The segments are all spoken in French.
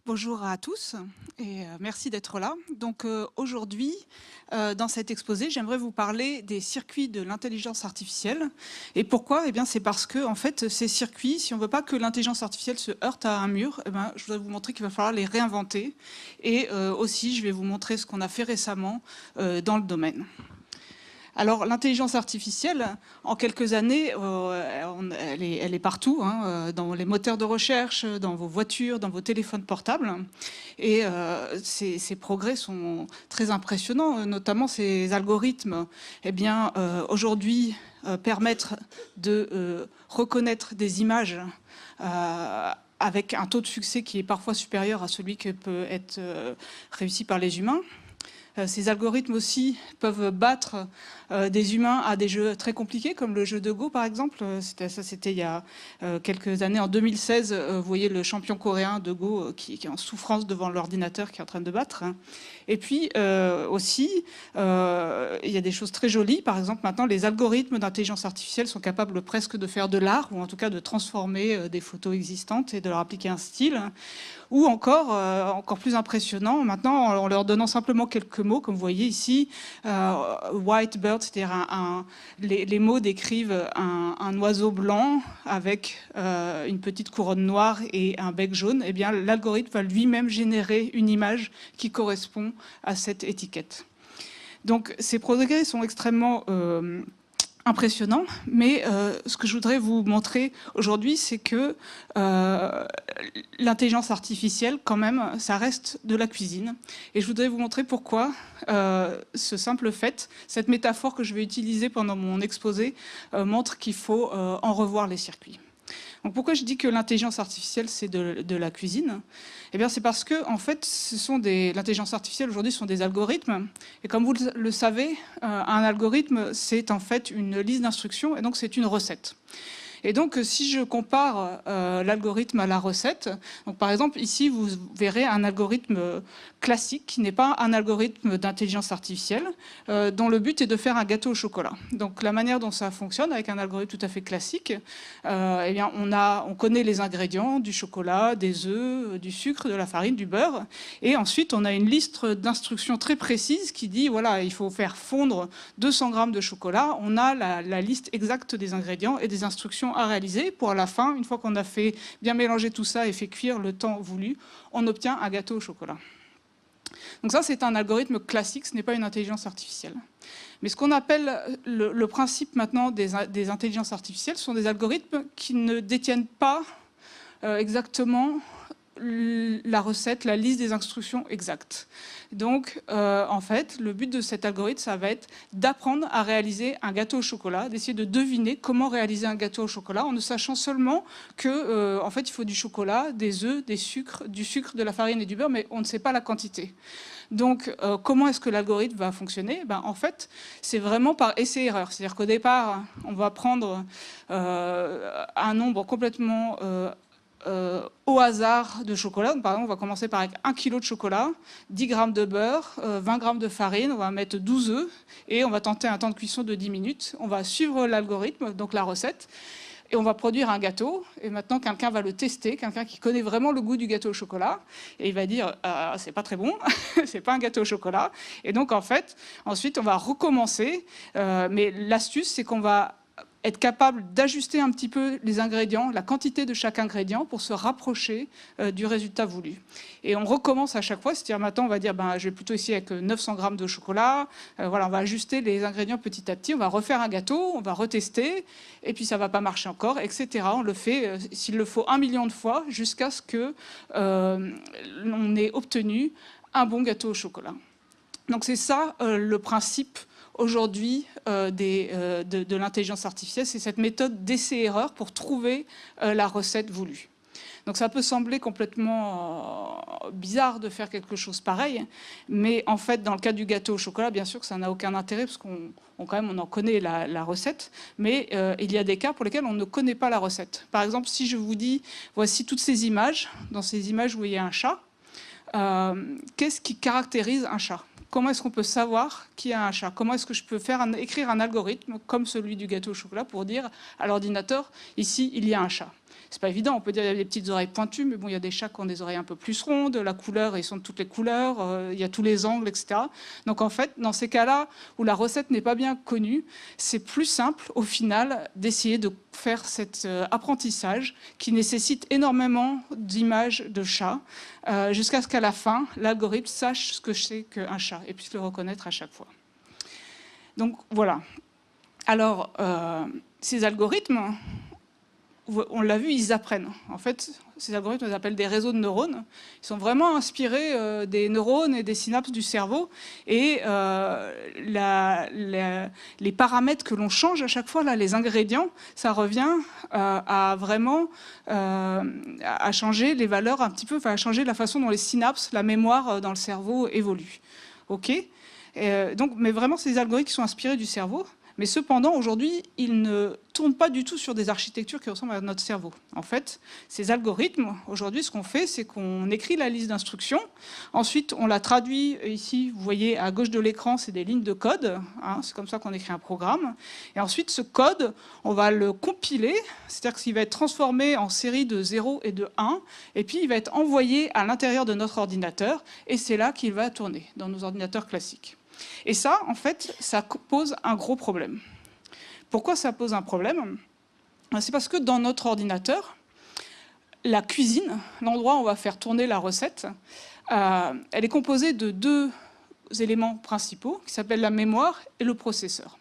Bonjour à tous et merci d'être là. Donc aujourd'hui, dans cet exposé, j'aimerais vous parler des circuits de l'intelligence artificielle. Et pourquoi? Eh bien, c'est parce que en fait, ces circuits, si on ne veut pas que l'intelligence artificielle se heurte à un mur, eh bien, je voudrais vous montrer qu'il va falloir les réinventer. Et aussi, je vais vous montrer ce qu'on a fait récemment dans le domaine. Alors, l'intelligence artificielle, en quelques années, elle est partout, hein, dans les moteurs de recherche, dans vos voitures, dans vos téléphones portables. Et ces progrès sont très impressionnants, notamment ces algorithmes, eh bien, aujourd'hui, permettent de reconnaître des images avec un taux de succès qui est parfois supérieur à celui qui peut être réussi par les humains. Ces algorithmes aussi peuvent battre des humains à des jeux très compliqués, comme le jeu de Go, par exemple. C'était il y a quelques années, en 2016. Vous voyez le champion coréen de Go qui est en souffrance devant l'ordinateur qui est en train de battre. Et puis aussi, il y a des choses très jolies. Par exemple, maintenant, les algorithmes d'intelligence artificielle sont capables presque de faire de l'art, ou en tout cas de transformer des photos existantes et de leur appliquer un style. Ou encore, encore plus impressionnant, maintenant, en leur donnant simplement quelques mots, comme vous voyez ici, white bird, c'est-à-dire les mots décrivent un oiseau blanc avec une petite couronne noire et un bec jaune. Eh bien, l'algorithme va lui-même générer une image qui correspond à cette étiquette. Donc, ces progrès sont extrêmement impressionnant, mais ce que je voudrais vous montrer aujourd'hui, c'est que l'intelligence artificielle, quand même, ça reste de la cuisine. Et je voudrais vous montrer pourquoi ce simple fait, cette métaphore que je vais utiliser pendant mon exposé, montre qu'il faut en revoir les circuits. Donc pourquoi je dis que l'intelligence artificielle, c'est de la cuisine? Eh bien, c'est parce que, en fait, l'intelligence artificielle aujourd'hui sont des algorithmes. Et comme vous le savez, un algorithme, c'est en fait une liste d'instructions, et donc c'est une recette. Et donc, si je compare l'algorithme à la recette, donc par exemple, ici, vous verrez un algorithme classique qui n'est pas un algorithme d'intelligence artificielle, dont le but est de faire un gâteau au chocolat. Donc, la manière dont ça fonctionne avec un algorithme tout à fait classique, eh bien, on connaît les ingrédients, du chocolat, des œufs, du sucre, de la farine, du beurre. Et ensuite, on a une liste d'instructions très précise qui dit, voilà, il faut faire fondre 200 grammes de chocolat. On a la liste exacte des ingrédients et des instructions à réaliser pour à la fin, une fois qu'on a fait bien mélanger tout ça et fait cuire le temps voulu, on obtient un gâteau au chocolat. Donc ça, c'est un algorithme classique, ce n'est pas une intelligence artificielle. Mais ce qu'on appelle le principe maintenant des intelligences artificielles sont des algorithmes qui ne détiennent pas exactement la recette, la liste des instructions exactes. Donc, en fait, le but de cet algorithme, ça va être d'apprendre à réaliser un gâteau au chocolat, d'essayer de deviner comment réaliser un gâteau au chocolat, en ne sachant seulement que, en fait, il faut du chocolat, des œufs, du sucre, de la farine et du beurre, mais on ne sait pas la quantité. Donc, comment est-ce que l'algorithme va fonctionner? En fait, c'est vraiment par essai-erreur. C'est-à-dire qu'au départ, on va prendre un nombre complètement au hasard de chocolat. Donc, par exemple, on va commencer par 1 kg de chocolat, 10 g de beurre, 20 g de farine, on va mettre 12 œufs et on va tenter un temps de cuisson de 10 minutes. On va suivre l'algorithme, donc la recette, et on va produire un gâteau. Et maintenant, quelqu'un va le tester, quelqu'un qui connaît vraiment le goût du gâteau au chocolat, et il va dire c'est pas très bon, c'est pas un gâteau au chocolat. Et donc, en fait, ensuite, on va recommencer. Mais l'astuce, c'est qu'on va être capable d'ajuster un petit peu les ingrédients, la quantité de chaque ingrédient pour se rapprocher du résultat voulu. Et on recommence à chaque fois, c'est-à-dire maintenant on va dire je vais plutôt essayer avec 900 g de chocolat, voilà, on va ajuster les ingrédients petit à petit, on va refaire un gâteau, on va retester, et puis ça ne va pas marcher encore, etc. On le fait, s'il le faut, 1 million de fois, jusqu'à ce qu'on ait obtenu un bon gâteau au chocolat. Donc c'est ça le principe aujourd'hui de l'intelligence artificielle, c'est cette méthode d'essai-erreur pour trouver la recette voulue. Donc ça peut sembler complètement bizarre de faire quelque chose pareil, mais en fait, dans le cas du gâteau au chocolat, bien sûr que ça n'a aucun intérêt, parce qu'on en connaît la recette, mais il y a des cas pour lesquels on ne connaît pas la recette. Par exemple, si je vous dis, voici toutes ces images, dans ces images vous voyez un chat, qu'est-ce qui caractérise un chat ? Comment est-ce qu'on peut savoir qu'il y a un chat? Comment est-ce que je peux écrire un algorithme comme celui du gâteau au chocolat pour dire à l'ordinateur, ici, il y a un chat? C'est pas évident, on peut dire qu'il y a des petites oreilles pointues, mais bon, il y a des chats qui ont des oreilles un peu plus rondes, la couleur, ils sont de toutes les couleurs, il y a tous les angles, etc. Donc en fait, dans ces cas-là où la recette n'est pas bien connue, c'est plus simple au final d'essayer de faire cet apprentissage qui nécessite énormément d'images de chats jusqu'à ce qu'à la fin, l'algorithme sache ce que c'est qu'un chat et puisse le reconnaître à chaque fois. Donc voilà. Alors, ces algorithmes, on l'a vu, ils apprennent. En fait, ces algorithmes, on les appelle des réseaux de neurones. Ils sont vraiment inspirés des neurones et des synapses du cerveau. Et les paramètres que l'on change à chaque fois, là, les ingrédients, ça revient à vraiment à changer les valeurs un petit peu, enfin, à changer la façon dont les synapses, la mémoire dans le cerveau évolue. OK ? Donc, mais vraiment, c'est des algorithmes qui sont inspirés du cerveau. Mais cependant, aujourd'hui, ils ne tournent pas du tout sur des architectures qui ressemblent à notre cerveau. En fait, ces algorithmes, aujourd'hui, ce qu'on fait, c'est qu'on écrit la liste d'instructions. Ensuite, on la traduit. Ici, vous voyez, à gauche de l'écran, c'est des lignes de code. Hein, c'est comme ça qu'on écrit un programme. Et ensuite, ce code, on va le compiler. C'est-à-dire qu'il va être transformé en série de 0 et de 1. Et puis, il va être envoyé à l'intérieur de notre ordinateur. Et c'est là qu'il va tourner, dans nos ordinateurs classiques. Et ça, en fait, ça pose un gros problème. Pourquoi ça pose un problème? C'est parce que dans notre ordinateur, la cuisine, l'endroit où on va faire tourner la recette, elle est composée de deux éléments principaux qui s'appellent la mémoire et le processeur.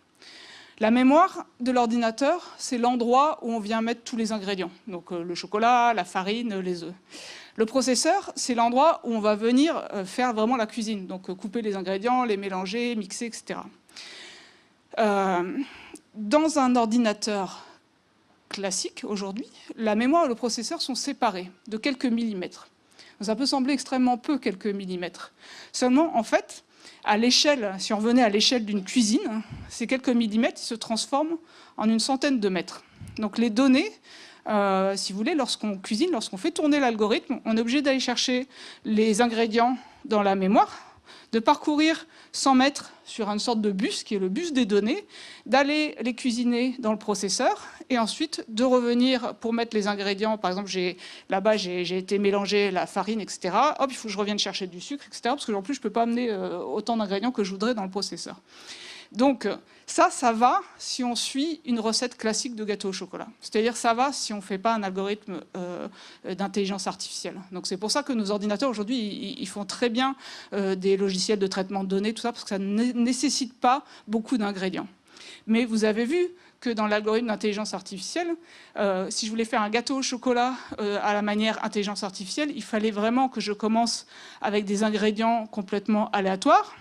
La mémoire de l'ordinateur, c'est l'endroit où on vient mettre tous les ingrédients, donc le chocolat, la farine, les œufs. Le processeur, c'est l'endroit où on va venir faire vraiment la cuisine, donc couper les ingrédients, les mélanger, mixer, etc. Dans un ordinateur classique, aujourd'hui, la mémoire et le processeur sont séparés de quelques millimètres. Ça peut sembler extrêmement peu, quelques millimètres. Seulement, en fait, à l'échelle, si on revenait à l'échelle d'une cuisine, ces quelques millimètres se transforment en une centaine de mètres. Donc les données, si vous voulez, lorsqu'on cuisine, lorsqu'on fait tourner l'algorithme, on est obligé d'aller chercher les ingrédients dans la mémoire, de parcourir 100 mètres sur une sorte de bus, qui est le bus des données, d'aller les cuisiner dans le processeur, et ensuite de revenir pour mettre les ingrédients. Par exemple, là-bas, j'ai été mélanger la farine, etc. Hop, il faut que je revienne chercher du sucre, etc. Parce que en plus, je ne peux pas amener autant d'ingrédients que je voudrais dans le processeur. Donc ça va si on suit une recette classique de gâteau au chocolat. C'est-à-dire ça va si on ne fait pas un algorithme d'intelligence artificielle. Donc c'est pour ça que nos ordinateurs aujourd'hui, ils font très bien des logiciels de traitement de données, tout ça, parce que ça ne nécessite pas beaucoup d'ingrédients. Mais vous avez vu que dans l'algorithme d'intelligence artificielle, si je voulais faire un gâteau au chocolat à la manière intelligence artificielle, il fallait vraiment que je commence avec des ingrédients complètement aléatoires,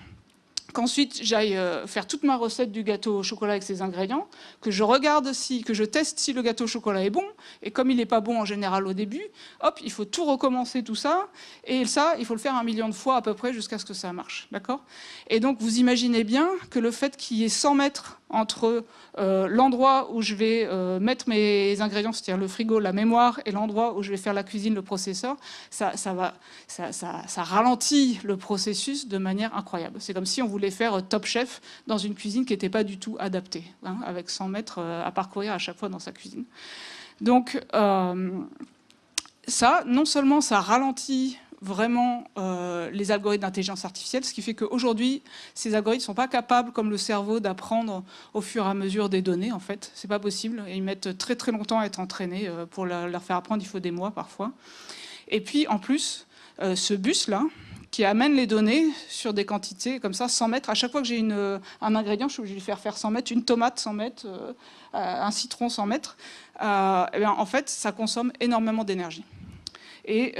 qu'ensuite j'aille faire toute ma recette du gâteau au chocolat avec ces ingrédients, que je regarde que je teste si le gâteau au chocolat est bon, et comme il n'est pas bon en général au début, hop, il faut tout recommencer tout ça, et ça, il faut le faire 1 million de fois à peu près jusqu'à ce que ça marche, d'accord? Et donc vous imaginez bien que le fait qu'il y ait 100 mètres entre l'endroit où je vais mettre mes ingrédients, c'est-à-dire le frigo, la mémoire, et l'endroit où je vais faire la cuisine, le processeur, ça ralentit le processus de manière incroyable. C'est comme si on voulait faire Top Chef dans une cuisine qui n'était pas du tout adaptée, hein, avec 100 mètres à parcourir à chaque fois dans sa cuisine. Donc ça, non seulement ça ralentit vraiment les algorithmes d'intelligence artificielle, ce qui fait qu'aujourd'hui, ces algorithmes ne sont pas capables, comme le cerveau, d'apprendre au fur et à mesure des données, en fait. C'est pas possible. Et ils mettent très très longtemps à être entraînés. Pour leur faire apprendre, il faut des mois parfois. Et puis, en plus, ce bus-là, qui amène les données sur des quantités comme ça, 100 mètres. À chaque fois que j'ai un ingrédient, je suis obligée de faire 100 mètres, une tomate 100 mètres, un citron 100 mètres. Et bien, en fait, ça consomme énormément d'énergie. Et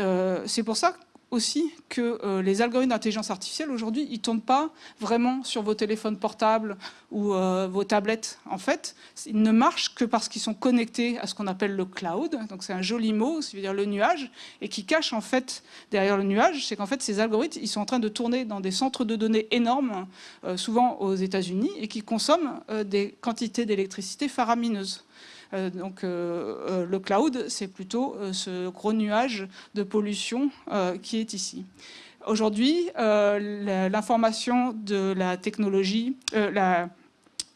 c'est pour ça aussi que les algorithmes d'intelligence artificielle, aujourd'hui, ils ne tournent pas vraiment sur vos téléphones portables ou vos tablettes. En fait, ils ne marchent que parce qu'ils sont connectés à ce qu'on appelle le cloud. Donc c'est un joli mot, ça veut dire le nuage, et qui cache en fait derrière le nuage, c'est qu'en fait ces algorithmes, ils sont en train de tourner dans des centres de données énormes, souvent aux États-Unis, et qui consomment des quantités d'électricité faramineuses. Donc le cloud, c'est plutôt ce gros nuage de pollution qui est ici. Aujourd'hui, l'information de la technologie, la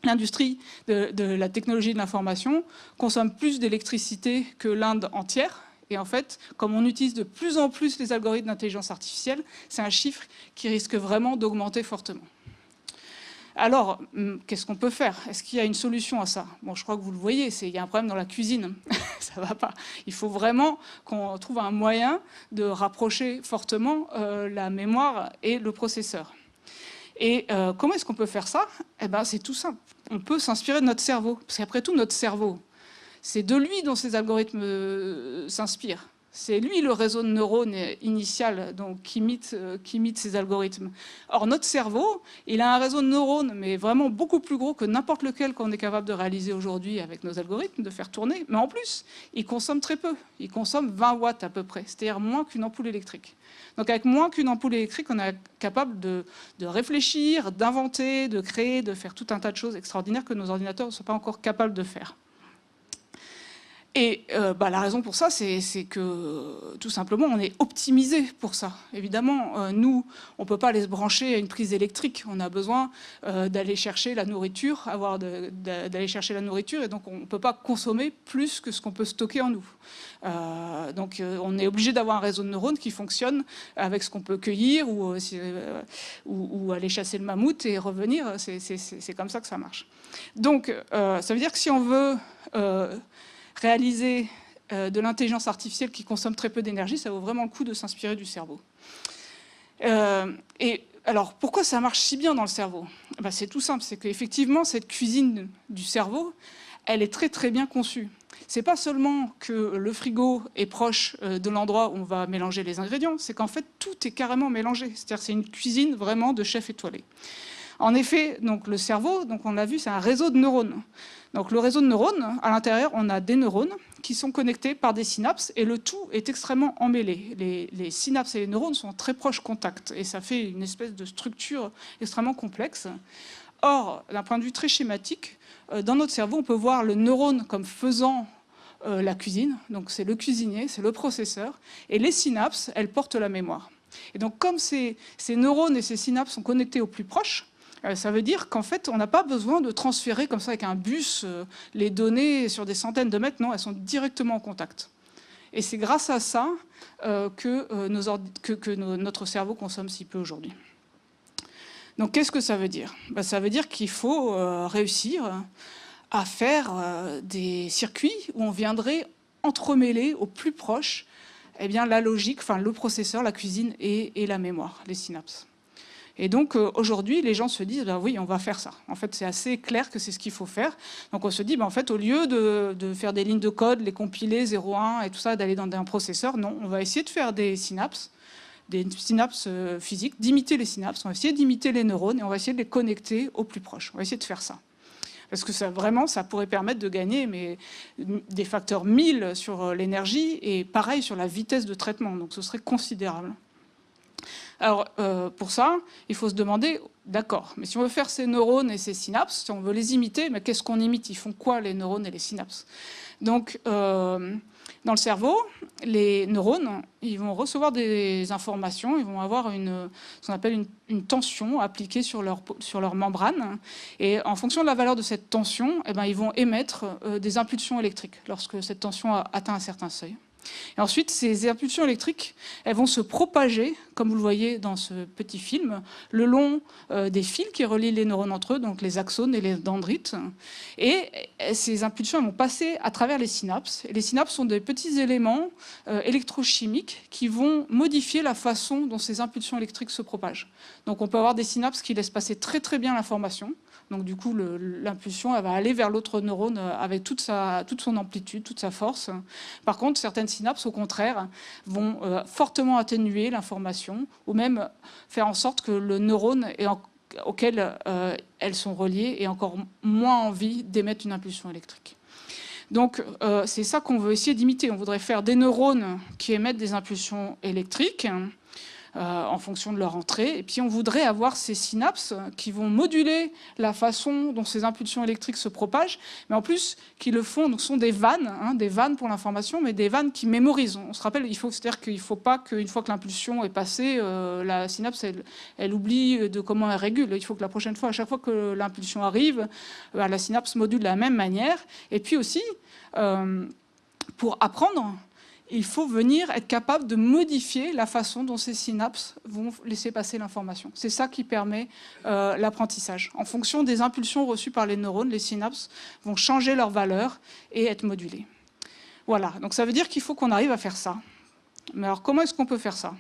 l'industrie de la technologie de l'information consomme plus d'électricité que l'Inde entière. Et en fait, comme on utilise de plus en plus les algorithmes d'intelligence artificielle, c'est un chiffre qui risque vraiment d'augmenter fortement. Alors, qu'est-ce qu'on peut faire? Est-ce qu'il y a une solution à ça? Bon, je crois que vous le voyez, il y a un problème dans la cuisine. Ça ne va pas. Il faut vraiment qu'on trouve un moyen de rapprocher fortement la mémoire et le processeur. Et comment est-ce qu'on peut faire ça? Eh ben, c'est tout simple. On peut s'inspirer de notre cerveau. Parce qu'après tout, notre cerveau, c'est de lui dont ces algorithmes s'inspirent. C'est lui le réseau de neurones initial donc, qui imite ces algorithmes. Or, notre cerveau, il a un réseau de neurones, mais vraiment beaucoup plus gros que n'importe lequel qu'on est capable de réaliser aujourd'hui avec nos algorithmes, de faire tourner. Mais en plus, il consomme très peu. Il consomme 20 watts à peu près, c'est-à-dire moins qu'une ampoule électrique. Donc avec moins qu'une ampoule électrique, on est capable de réfléchir, d'inventer, de créer, de faire tout un tas de choses extraordinaires que nos ordinateurs ne sont pas encore capables de faire. Et la raison pour ça, c'est que tout simplement, on est optimisé pour ça. Évidemment, nous, on ne peut pas aller se brancher à une prise électrique. On a besoin d'aller chercher la nourriture, d'aller chercher la nourriture, et donc on ne peut pas consommer plus que ce qu'on peut stocker en nous. Donc on est obligé d'avoir un réseau de neurones qui fonctionne avec ce qu'on peut cueillir ou aller chasser le mammouth et revenir. C'est comme ça que ça marche. Donc ça veut dire que si on veut réaliser de l'intelligence artificielle qui consomme très peu d'énergie, ça vaut vraiment le coup de s'inspirer du cerveau. Et alors, pourquoi ça marche si bien dans le cerveau? Ben, c'est tout simple, c'est qu'effectivement, cette cuisine du cerveau, elle est très très bien conçue. C'est pas seulement que le frigo est proche de l'endroit où on va mélanger les ingrédients, c'est qu'en fait, tout est carrément mélangé. C'est-à-dire c'est une cuisine vraiment de chef étoilé. En effet, donc, le cerveau, donc, on l'a vu, c'est un réseau de neurones. Donc, le réseau de neurones, à l'intérieur, on a des neurones qui sont connectés par des synapses et le tout est extrêmement emmêlé. Les synapses et les neurones sont en très proche contact et ça fait une espèce de structure extrêmement complexe. Or, d'un point de vue très schématique, dans notre cerveau, on peut voir le neurone comme faisant la cuisine. Donc, c'est le cuisinier, c'est le processeur. Et les synapses, elles portent la mémoire. Et donc, comme ces neurones et ces synapses sont connectés au plus proche, ça veut dire qu'en fait, on n'a pas besoin de transférer comme ça avec un bus les données sur des centaines de mètres. Non, elles sont directement en contact. Et c'est grâce à ça que notre cerveau consomme si peu aujourd'hui. Donc, qu'est-ce que ça veut dire? Ça veut dire qu'il faut réussir à faire des circuits où on viendrait entremêler au plus proche la logique, enfin, le processeur, la cuisine et la mémoire, les synapses. Et donc, aujourd'hui, les gens se disent, oui, on va faire ça. En fait, c'est assez clair que c'est ce qu'il faut faire. Donc, on se dit, en fait, au lieu de faire des lignes de code, les compiler 0,1 et tout ça, d'aller dans un processeur, non, on va essayer de faire des synapses physiques, d'imiter les synapses, on va essayer d'imiter les neurones et on va essayer de les connecter au plus proche. On va essayer de faire ça. Parce que ça, vraiment, ça pourrait permettre de gagner des facteurs 1000 sur l'énergie et pareil sur la vitesse de traitement. Donc, ce serait considérable. Alors, pour ça, il faut se demander, d'accord, mais si on veut faire ces neurones et ces synapses, si on veut les imiter, mais qu'est-ce qu'on imite? Ils font quoi, les neurones et les synapses? Donc, dans le cerveau, les neurones, ils vont recevoir des informations, ils vont avoir ce qu'on appelle une tension appliquée sur leur membrane. Et en fonction de la valeur de cette tension, ils vont émettre des impulsions électriques lorsque cette tension atteint un certain seuil. Et ensuite, ces impulsions électriques, elles vont se propager, comme vous le voyez dans ce petit film, le long des fils qui relient les neurones entre eux, donc les axones et les dendrites. Et ces impulsions vont passer à travers les synapses. Et les synapses sont des petits éléments électrochimiques qui vont modifier la façon dont ces impulsions électriques se propagent. Donc on peut avoir des synapses qui laissent passer très très bien l'information. Donc du coup, l'impulsion, elle va aller vers l'autre neurone avec toute son amplitude, toute sa force. Par contre, certaines synapses, au contraire, vont fortement atténuer l'information ou même faire en sorte que le neurone auquel elles sont reliées ait encore moins envie d'émettre une impulsion électrique. Donc c'est ça qu'on veut essayer d'imiter. On voudrait faire des neurones qui émettent des impulsions électriques en fonction de leur entrée. Et puis on voudrait avoir ces synapses qui vont moduler la façon dont ces impulsions électriques se propagent, mais en plus qui le font, donc sont des vannes pour l'information, mais des vannes qui mémorisent. On se rappelle, c'est-à-dire qu'il ne faut pas qu'une fois que l'impulsion est passée, la synapse, elle oublie de comment elle régule. Il faut que la prochaine fois, à chaque fois que l'impulsion arrive, la synapse module de la même manière. Et puis aussi, pour apprendre, il faut venir être capable de modifier la façon dont ces synapses vont laisser passer l'information. C'est ça qui permet l'apprentissage. En fonction des impulsions reçues par les neurones, les synapses vont changer leur valeur et être modulées. Voilà, donc ça veut dire qu'il faut qu'on arrive à faire ça. Mais alors comment est-ce qu'on peut faire ça?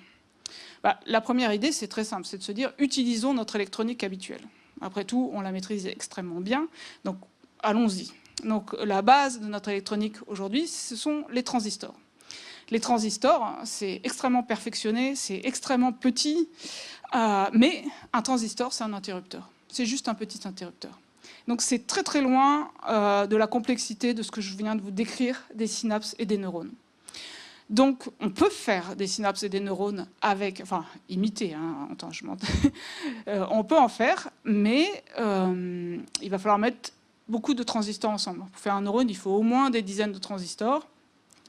La première idée, c'est très simple, c'est de se dire, utilisons notre électronique habituelle. Après tout, on la maîtrise extrêmement bien, donc allons-y. Donc la base de notre électronique aujourd'hui, ce sont les transistors. Les transistors, c'est extrêmement perfectionné, c'est extrêmement petit, mais un transistor, c'est un interrupteur. C'est juste un petit interrupteur. Donc c'est très très loin de la complexité de ce que je viens de vous décrire des synapses et des neurones. Donc on peut faire des synapses et des neurones avec, enfin imiter, hein, attends, je monte. On peut en faire, mais il va falloir mettre beaucoup de transistors ensemble. Pour faire un neurone, il faut au moins des dizaines de transistors.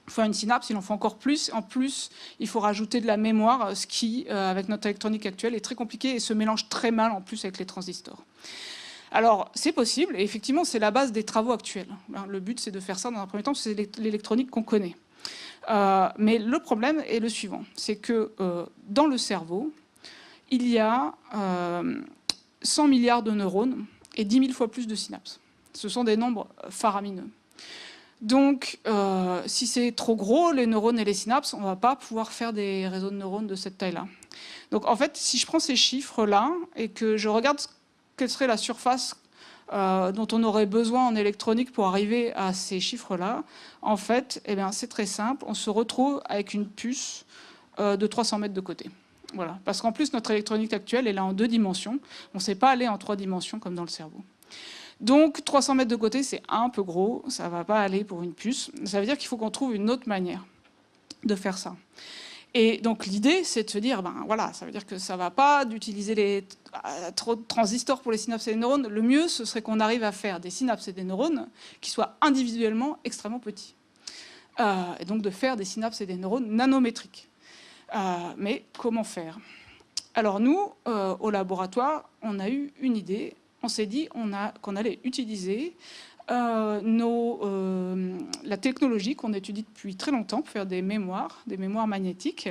Pour faire une synapse, il en faut encore plus. En plus, il faut rajouter de la mémoire, ce qui, avec notre électronique actuelle, est très compliqué et se mélange très mal en plus avec les transistors. Alors, c'est possible, et effectivement, c'est la base des travaux actuels. Le but, c'est de faire ça dans un premier temps, c'est l'électronique qu'on connaît. Mais le problème est le suivant, c'est que dans le cerveau, il y a 100 milliards de neurones et 10 000 fois plus de synapses. Ce sont des nombres faramineux. Donc, si c'est trop gros, les neurones et les synapses, on ne va pas pouvoir faire des réseaux de neurones de cette taille-là. Donc, en fait, si je prends ces chiffres-là et que je regarde quelle serait la surface dont on aurait besoin en électronique pour arriver à ces chiffres-là, en fait, eh bien, c'est très simple. On se retrouve avec une puce de 300 mètres de côté. Voilà. Parce qu'en plus, notre électronique actuelle est là en 2 dimensions. On ne sait pas aller en 3 dimensions comme dans le cerveau. Donc 300 mètres de côté, c'est un peu gros, ça ne va pas aller pour une puce. Ça veut dire qu'il faut qu'on trouve une autre manière de faire ça. Et donc l'idée, c'est de se dire, ben voilà, ça veut dire que ça ne va pas d'utiliser trop de transistors pour les synapses et les neurones. Le mieux, ce serait qu'on arrive à faire des synapses et des neurones qui soient individuellement extrêmement petits. Et donc de faire des synapses et des neurones nanométriques. Mais comment faire? Alors nous, au laboratoire, on a eu une idée. On s'est dit qu'on allait utiliser la technologie qu'on étudie depuis très longtemps pour faire des mémoires magnétiques,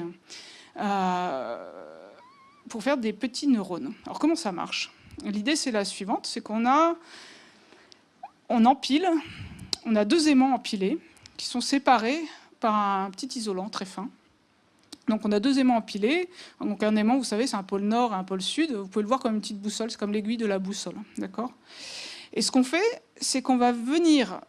pour faire des petits neurones. Alors comment ça marche? L'idée c'est la suivante, c'est qu'on empile, on a 2 aimants empilés qui sont séparés par un petit isolant très fin. Donc on a 2 aimants empilés. Donc un aimant, vous savez, c'est un pôle nord et un pôle sud. Vous pouvez le voir comme une petite boussole, c'est comme l'aiguille de la boussole, d'accord? Et ce qu'on fait, c'est qu'on va venir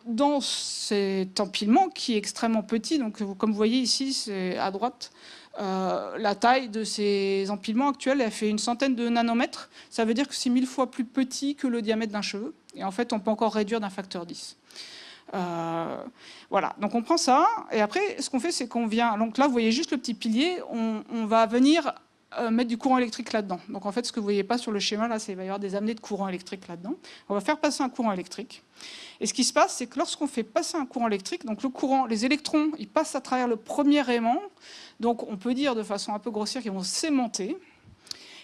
dans cet empilement qui est extrêmement petit. Donc comme vous voyez ici, c'est à droite, la taille de ces empilements actuels, elle fait une centaine de nanomètres. Ça veut dire que c'est 1000 fois plus petit que le diamètre d'un cheveu. Et en fait, on peut encore réduire d'un facteur 10. Voilà, donc on prend ça, et après, ce qu'on fait, c'est qu'on vient... Donc là, vous voyez juste le petit pilier, on va venir mettre du courant électrique là-dedans. Donc en fait, ce que vous ne voyez pas sur le schéma, là, c'est qu'il va y avoir des amenées de courant électrique là-dedans. On va faire passer un courant électrique. Et ce qui se passe, c'est que lorsqu'on fait passer un courant électrique, donc le courant, les électrons, ils passent à travers le premier aimant, donc on peut dire de façon un peu grossière qu'ils vont s'aimanter.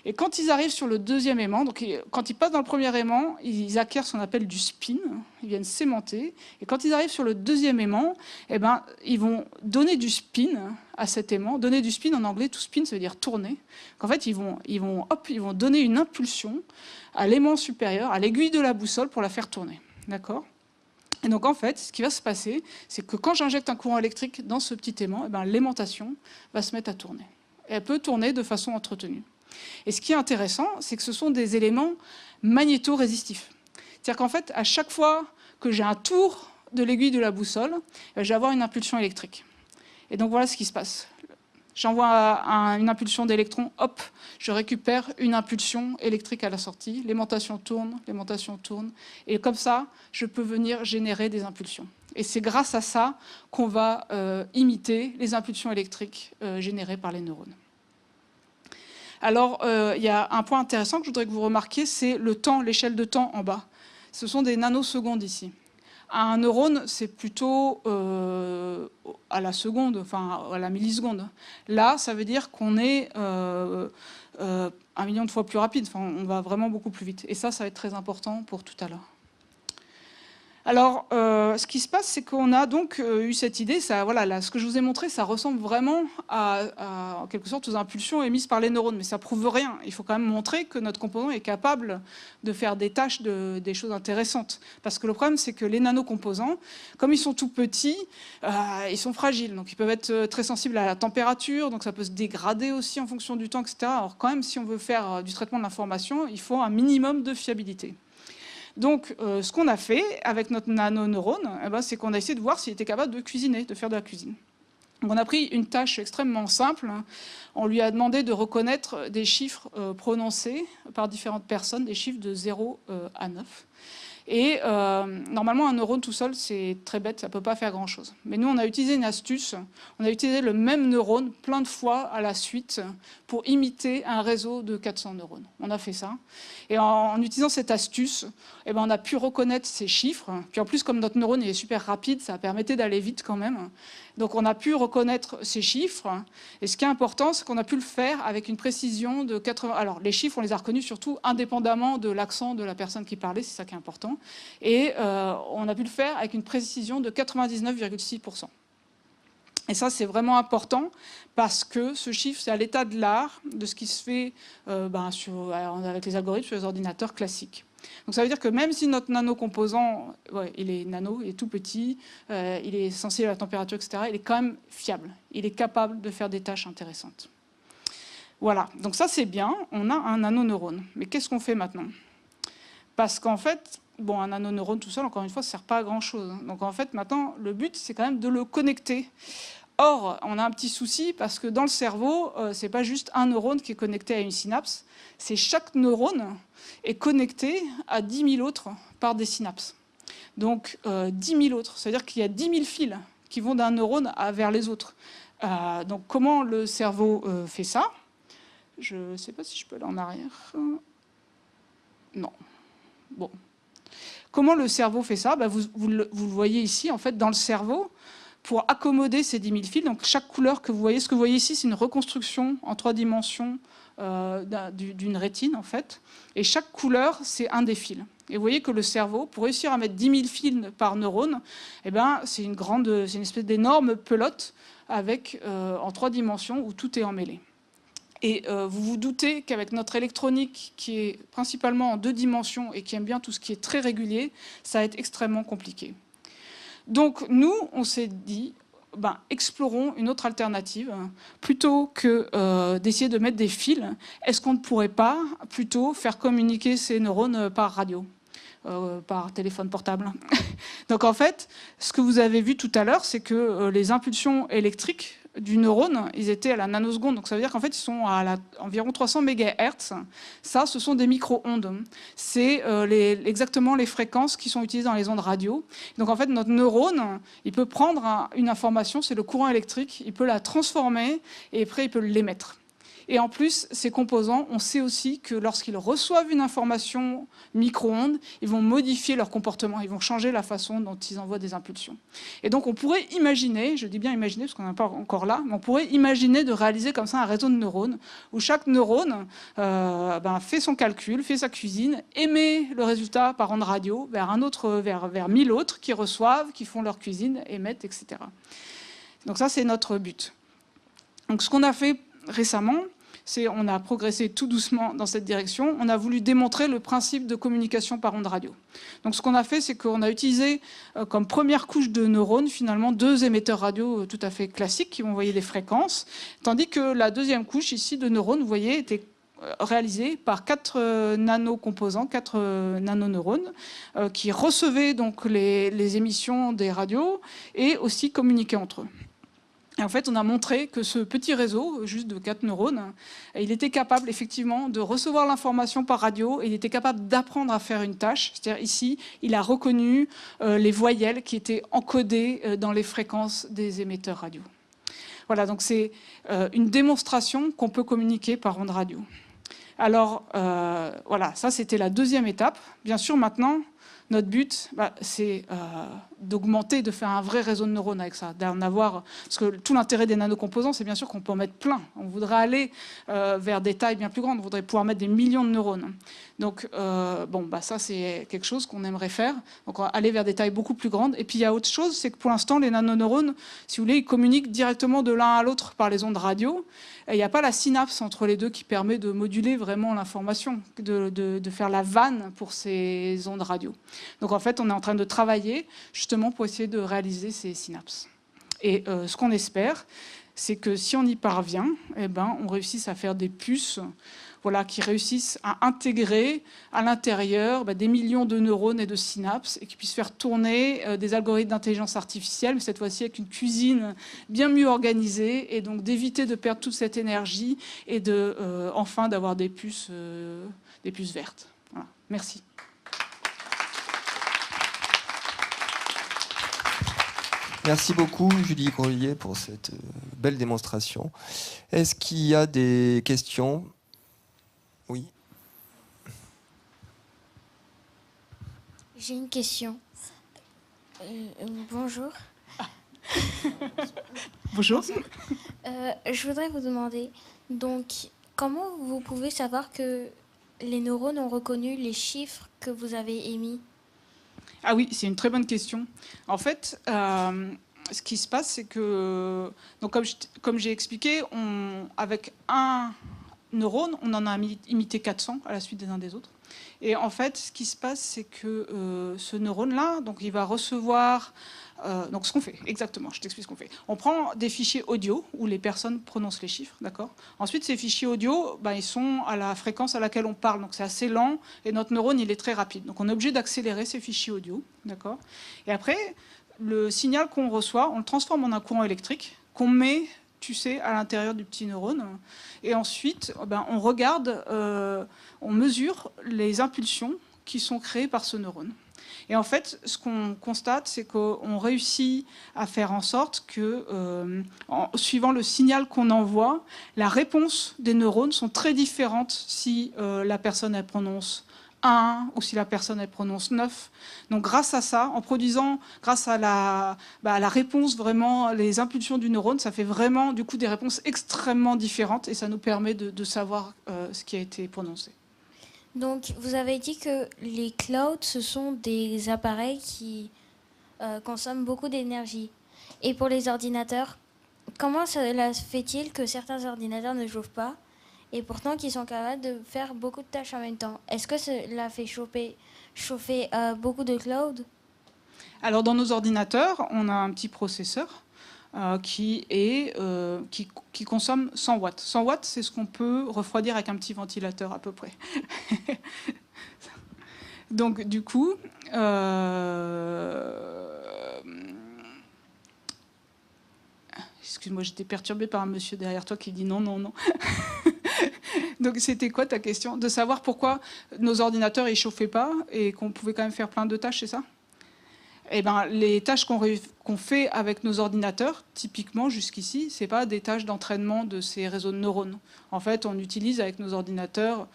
Et quand ils arrivent sur le deuxième aimant, donc quand ils passent dans le premier aimant, ils acquièrent ce qu'on appelle du spin, ils viennent s'aimanter. Et quand ils arrivent sur le deuxième aimant, eh ben, ils vont donner du spin à cet aimant. Donner du spin, en anglais, to spin, ça veut dire tourner. En fait, ils vont donner une impulsion à l'aimant supérieur, à l'aiguille de la boussole pour la faire tourner. D'accord ? Et donc, en fait, ce qui va se passer, c'est que quand j'injecte un courant électrique dans ce petit aimant, eh ben, l'aimantation va se mettre à tourner. Et elle peut tourner de façon entretenue. Et ce qui est intéressant, c'est que ce sont des éléments magnéto-résistifs. C'est-à-dire qu'en fait, à chaque fois que j'ai un tour de l'aiguille de la boussole, je vais avoir une impulsion électrique. Et donc voilà ce qui se passe. J'envoie une impulsion d'électron, hop, je récupère une impulsion électrique à la sortie. L'aimantation tourne, et comme ça, je peux venir générer des impulsions. Et c'est grâce à ça qu'on va imiter les impulsions électriques générées par les neurones. Alors, il y a un point intéressant que je voudrais que vous remarquiez, c'est le temps, l'échelle de temps en bas. Ce sont des nanosecondes ici. Un neurone, c'est plutôt à la seconde, enfin à la milliseconde. Là, ça veut dire qu'on est 1 million de fois plus rapide. Enfin, on va vraiment beaucoup plus vite. Et ça va être très important pour tout à l'heure. Alors, ce qui se passe, c'est qu'on a donc eu cette idée, voilà, là, ce que je vous ai montré, ça ressemble vraiment en quelque sorte aux impulsions émises par les neurones, mais ça prouve rien. Il faut quand même montrer que notre composant est capable de faire des tâches, des choses intéressantes. Parce que le problème, c'est que les nanocomposants, comme ils sont tout petits, ils sont fragiles. Donc, ils peuvent être très sensibles à la température, donc ça peut se dégrader aussi en fonction du temps, etc. Alors, quand même, si on veut faire du traitement de l'information, il faut un minimum de fiabilité. Donc, ce qu'on a fait avec notre nanoneurone, c'est qu'on a essayé de voir s'il était capable de cuisiner, de faire de la cuisine. Donc, on a pris une tâche extrêmement simple. On lui a demandé de reconnaître des chiffres prononcés par différentes personnes, des chiffres de 0 à 9. Et normalement, un neurone tout seul, c'est très bête, ça ne peut pas faire grand-chose. Mais nous, on a utilisé une astuce. On a utilisé le même neurone plein de fois à la suite pour imiter un réseau de 400 neurones. On a fait ça. Et en utilisant cette astuce, on a pu reconnaître ces chiffres. Puis en plus, comme notre neurone est super rapide, ça permettait d'aller vite quand même. Donc on a pu reconnaître ces chiffres. Et ce qui est important, c'est qu'on a pu le faire avec une précision de 80... Alors les chiffres, on les a reconnus surtout indépendamment de l'accent de la personne qui parlait, c'est ça qui est important. Et on a pu le faire avec une précision de 99,6%. Et ça, c'est vraiment important parce que ce chiffre, c'est à l'état de l'art de ce qui se fait avec les algorithmes sur les ordinateurs classiques. Donc ça veut dire que même si notre nanocomposant, il est nano, il est tout petit, il est sensible à la température, etc., il est quand même fiable. Il est capable de faire des tâches intéressantes. Voilà, donc ça c'est bien, on a un nanoneurone. Mais qu'est-ce qu'on fait maintenant? Parce qu'en fait, un nanoneurone tout seul, encore une fois, ça ne sert pas à grand-chose. Donc en fait, maintenant, le but, c'est quand même de le connecter. Or, on a un petit souci parce que dans le cerveau, ce n'est pas juste un neurone qui est connecté à une synapse, c'est chaque neurone est connecté à 10 000 autres par des synapses. Donc 10 000 autres, c'est-à-dire qu'il y a 10 000 fils qui vont d'un neurone vers les autres. Donc comment le cerveau fait ça? Je ne sais pas si je peux aller en arrière. Non. Bon. Comment le cerveau fait ça? Vous le voyez ici, en fait, dans le cerveau. Pour accommoder ces 10 000 fils, donc chaque couleur que vous voyez, ce que vous voyez ici, c'est une reconstruction en 3 dimensions d'une rétine, en fait. Et chaque couleur, c'est un des fils. Et vous voyez que le cerveau, pour réussir à mettre 10 000 fils par neurone, c'est une espèce d'énorme pelote en 3 dimensions où tout est emmêlé. Et vous vous doutez qu'avec notre électronique, qui est principalement en 2 dimensions et qui aime bien tout ce qui est très régulier, ça va être extrêmement compliqué. Donc nous, on s'est dit, explorons une autre alternative. Plutôt que d'essayer de mettre des fils, est-ce qu'on ne pourrait pas plutôt faire communiquer ces neurones par radio, par téléphone portable? Donc en fait, ce que vous avez vu tout à l'heure, c'est que les impulsions électriques du neurone, ils étaient à la nanoseconde. Donc ça veut dire qu'en fait, ils sont à environ 300 MHz. Ça, ce sont des micro-ondes. C'est exactement les fréquences qui sont utilisées dans les ondes radio. Donc en fait, notre neurone, il peut prendre une information, c'est le courant électrique, il peut la transformer et après, il peut l'émettre. Et en plus, ces composants, on sait aussi que lorsqu'ils reçoivent une information micro-ondes, ils vont modifier leur comportement, ils vont changer la façon dont ils envoient des impulsions. Et donc on pourrait imaginer, je dis bien imaginer parce qu'on n'est pas encore là, mais on pourrait imaginer de réaliser comme ça un réseau de neurones, où chaque neurone fait son calcul, fait sa cuisine, émet le résultat par onde radio vers 1000 autres qui reçoivent, qui font leur cuisine, émettent, etc. Donc ça, c'est notre but. Donc ce qu'on a fait récemment, on a progressé tout doucement dans cette direction. On a voulu démontrer le principe de communication par onde radio. Donc ce qu'on a fait, c'est qu'on a utilisé comme première couche de neurones, finalement, 2 émetteurs radio tout à fait classiques qui vont envoyer des fréquences, tandis que la deuxième couche ici de neurones, vous voyez, était réalisée par 4 nanocomposants, 4 nanoneurones, qui recevaient donc les émissions des radios et aussi communiquaient entre eux. Et en fait, on a montré que ce petit réseau, juste de 4 neurones, il était capable effectivement de recevoir l'information par radio et il était capable d'apprendre à faire une tâche. C'est-à-dire ici, il a reconnu les voyelles qui étaient encodées dans les fréquences des émetteurs radio. Voilà, donc c'est une démonstration qu'on peut communiquer par onde radio. Alors, voilà, ça c'était la deuxième étape. Bien sûr, maintenant, notre but, c'est d'augmenter, de faire un vrai réseau de neurones avec ça, d'en avoir. Parce que tout l'intérêt des nanocomposants, c'est bien sûr qu'on peut en mettre plein. On voudrait aller vers des tailles bien plus grandes. On voudrait pouvoir mettre des millions de neurones. Donc, ça, c'est quelque chose qu'on aimerait faire. Donc, on va aller vers des tailles beaucoup plus grandes. Et puis, il y a autre chose, c'est que pour l'instant, les nanoneurones, si vous voulez, ils communiquent directement de l'un à l'autre par les ondes radio. Et il n'y a pas la synapse entre les deux qui permet de moduler vraiment l'information, de faire la vanne pour ces ondes radio. Donc, en fait, on est en train de travailler justement pour essayer de réaliser ces synapses. Et ce qu'on espère, c'est que si on y parvient, on réussisse à faire des puces qui réussissent à intégrer à l'intérieur des millions de neurones et de synapses et qui puissent faire tourner des algorithmes d'intelligence artificielle, mais cette fois-ci avec une cuisine bien mieux organisée, et donc d'éviter de perdre toute cette énergie et enfin d'avoir des puces vertes. Voilà. Merci. Merci beaucoup, Julie Grelier, pour cette belle démonstration. Est-ce qu'il y a des questions ? Oui. J'ai une question. Bonjour. Bonjour. Je voudrais vous demander, donc, comment vous pouvez savoir que les neurones ont reconnu les chiffres que vous avez émis ? Ah oui, c'est une très bonne question. En fait, ce qui se passe, c'est que, donc comme j'ai expliqué, avec un neurone, on en a imité 400 à la suite des uns des autres. Et en fait, ce qui se passe, c'est que ce neurone-là, donc il va recevoir... donc ce qu'on fait, exactement, je t'explique ce qu'on fait. On prend des fichiers audio où les personnes prononcent les chiffres, d'accord ? Ensuite, ces fichiers audio, ils sont à la fréquence à laquelle on parle, donc c'est assez lent, et notre neurone, il est très rapide. Donc on est obligé d'accélérer ces fichiers audio, d'accord ? Et après, le signal qu'on reçoit, on le transforme en un courant électrique qu'on met, tu sais, à l'intérieur du petit neurone. Et ensuite, on regarde, on mesure les impulsions qui sont créées par ce neurone. Et en fait, ce qu'on constate, c'est qu'on réussit à faire en sorte que, suivant le signal qu'on envoie, la réponse des neurones sont très différentes si la personne elle prononce 1 ou si la personne elle prononce 9. Donc grâce à ça, en produisant, grâce à la réponse vraiment, les impulsions du neurone, ça fait vraiment du coup des réponses extrêmement différentes et ça nous permet de savoir ce qui a été prononcé. Donc, vous avez dit que les clouds, ce sont des appareils qui consomment beaucoup d'énergie. Et pour les ordinateurs, comment cela fait-il que certains ordinateurs ne chauffent pas et pourtant qu'ils sont capables de faire beaucoup de tâches en même temps ? Est-ce que cela fait chauffer beaucoup de clouds ? Alors, dans nos ordinateurs, on a un petit processeur qui consomme 100 watts. 100 watts, c'est ce qu'on peut refroidir avec un petit ventilateur à peu près. Donc, du coup, excuse-moi, j'étais perturbée par un monsieur derrière toi qui dit non, non, non. Donc, c'était quoi ta question ? De savoir pourquoi nos ordinateurs ne chauffaient pas et qu'on pouvait quand même faire plein de tâches, c'est ça ? Eh ben, les tâches qu'on fait avec nos ordinateurs, typiquement jusqu'ici, ce n'est pas des tâches d'entraînement de ces réseaux de neurones. En fait, on utilise avec nos ordinateurs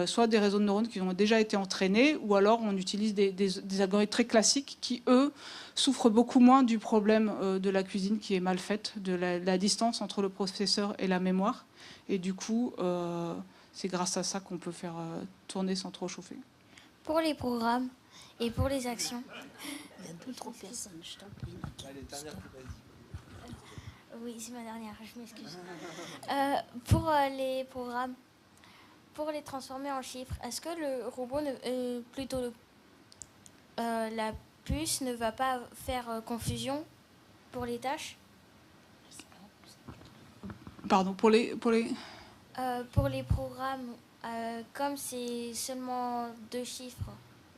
soit des réseaux de neurones qui ont déjà été entraînés, ou alors on utilise des algorithmes très classiques qui, eux, souffrent beaucoup moins du problème de la cuisine qui est mal faite, de la distance entre le processeur et la mémoire. Et du coup, c'est grâce à ça qu'on peut faire tourner sans trop chauffer. Pour les programmes et pour les actions. Il y a 2-3 personnes, je t'en prie. Allez, dernière, vas-y. Oui, c'est ma dernière, je m'excuse. Pour les programmes, pour les transformer en chiffres, est-ce que le robot, la puce ne va pas faire confusion pour les tâches ? Pardon, pour les... Pour les programmes, comme c'est seulement 2 chiffres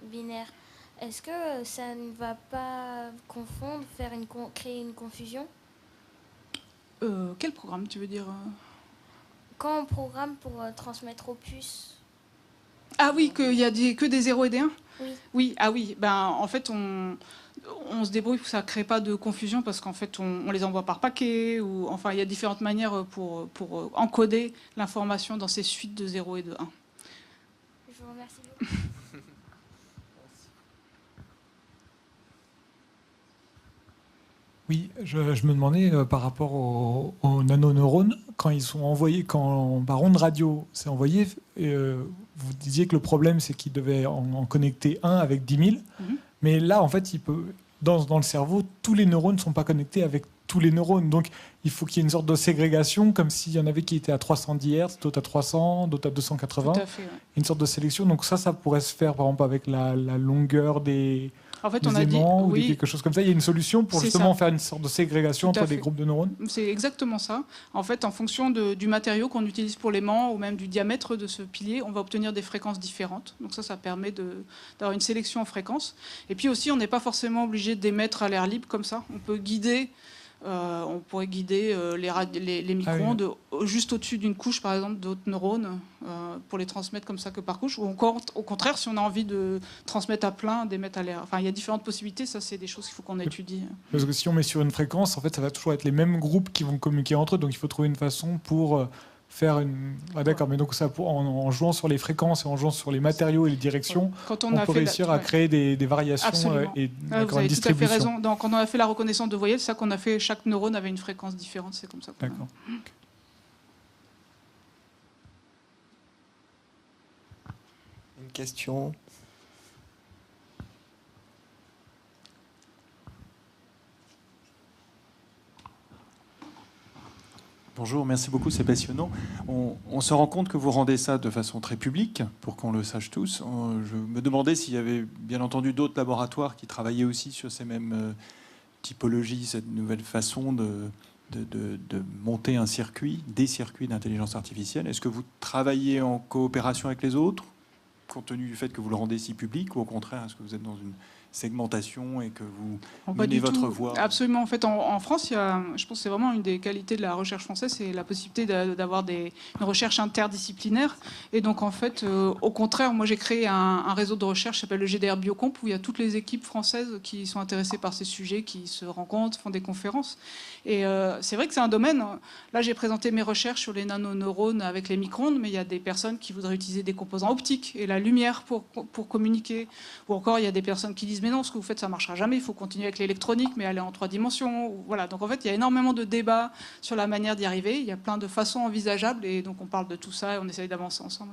binaires, est-ce que ça ne va pas confondre, créer une confusion ? Quel programme, tu veux dire ? Quand on programme pour transmettre aux puces. Ah oui, qu'il y a que des 0 et des 1 ? Oui. Oui, ah oui. En fait, on se débrouille pour que ça ne crée pas de confusion parce qu'en fait, on les envoie par paquet. Ou, enfin, il y a différentes manières pour encoder l'information dans ces suites de 0 et de 1. Je vous remercie beaucoup. Oui, je me demandais par rapport aux nanoneurones, quand ils sont envoyés, quand par onde radio c'est envoyé, vous disiez que le problème c'est qu'ils devaient en connecter un avec 10 000, mais là en fait dans le cerveau, tous les neurones ne sont pas connectés avec tous les neurones, donc il faut qu'il y ait une sorte de ségrégation, comme s'il y en avait qui étaient à 310 Hz, d'autres à 300, d'autres à 280, Tout à fait, ouais. une sorte de sélection, donc ça pourrait se faire par exemple avec la longueur des... En fait, des on a dit, aimants ou oui, quelque chose comme ça. Il y a une solution pour c'est justement ça. faire une sorte de ségrégation Tout à entre des fait. groupes de neurones. C'est exactement ça. En fait, en fonction du matériau qu'on utilise pour l'aimant ou même du diamètre de ce pilier, on va obtenir des fréquences différentes. Donc ça permet d'avoir une sélection en fréquences. Et puis aussi, on n'est pas forcément obligé d'émettre à l'air libre comme ça. On peut guider. On pourrait guider les micro-ondes juste au-dessus d'une couche, par exemple, d'autres neurones, pour les transmettre comme ça que par couche. Ou encore, au contraire, si on a envie de transmettre à plein, d'émettre à l'air. Enfin, il y a différentes possibilités. Ça, c'est des choses qu'il faut qu'on étudie. Parce que si on met sur une fréquence, en fait, ça va toujours être les mêmes groupes qui vont communiquer entre eux. Donc, il faut trouver une façon pour faire une... Ah, d'accord, mais donc ça, en jouant sur les fréquences et en jouant sur les matériaux et les directions, Quand on peut réussir à créer des variations Absolument. et Vous une avez tout à fait distribution. raison. Donc, quand on a fait la reconnaissance de voyelles, c'est ça qu'on a fait. Chaque neurone avait une fréquence différente. C'est comme ça. D'accord. Une question? Bonjour, merci beaucoup, c'est passionnant. On se rend compte que vous rendez ça de façon très publique, pour qu'on le sache tous. Je me demandais s'il y avait bien entendu d'autres laboratoires qui travaillaient aussi sur ces mêmes typologies, cette nouvelle façon de monter un circuit, des circuits d'intelligence artificielle. Est-ce que vous travaillez en coopération avec les autres, compte tenu du fait que vous le rendez si public, ou au contraire, est-ce que vous êtes dans une segmentation et que vous menez votre voie? Absolument. En fait, en France, je pense que c'est vraiment une des qualités de la recherche française, c'est la possibilité d'avoir une recherche interdisciplinaire. Et donc, en fait, au contraire, moi, j'ai créé un réseau de recherche qui s'appelle le GDR Biocomp, où il y a toutes les équipes françaises qui sont intéressées par ces sujets, qui se rencontrent, font des conférences. Et c'est vrai que c'est un domaine. Là, j'ai présenté mes recherches sur les nanoneurones avec les micro-ondes, mais il y a des personnes qui voudraient utiliser des composants optiques et la lumière pour communiquer. Ou encore, il y a des personnes qui disent mais non, ce que vous faites, ça ne marchera jamais, il faut continuer avec l'électronique, mais aller en 3 dimensions. Voilà. Donc en fait, il y a énormément de débats sur la manière d'y arriver. Il y a plein de façons envisageables, et donc on parle de tout ça et on essaye d'avancer ensemble.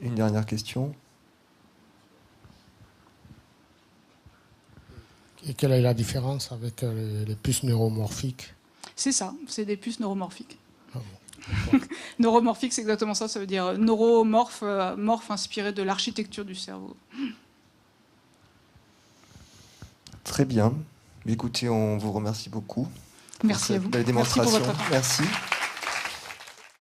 Une dernière question. Et quelle est la différence avec les puces neuromorphiques? C'est ça, c'est des puces neuromorphiques. Ah bon. Neuromorphique, c'est exactement ça. Ça veut dire neuromorphe, morphe inspiré de l'architecture du cerveau. Très bien. Écoutez, on vous remercie beaucoup. Merci à vous. Belle Merci pour démonstration. votre attention. Merci.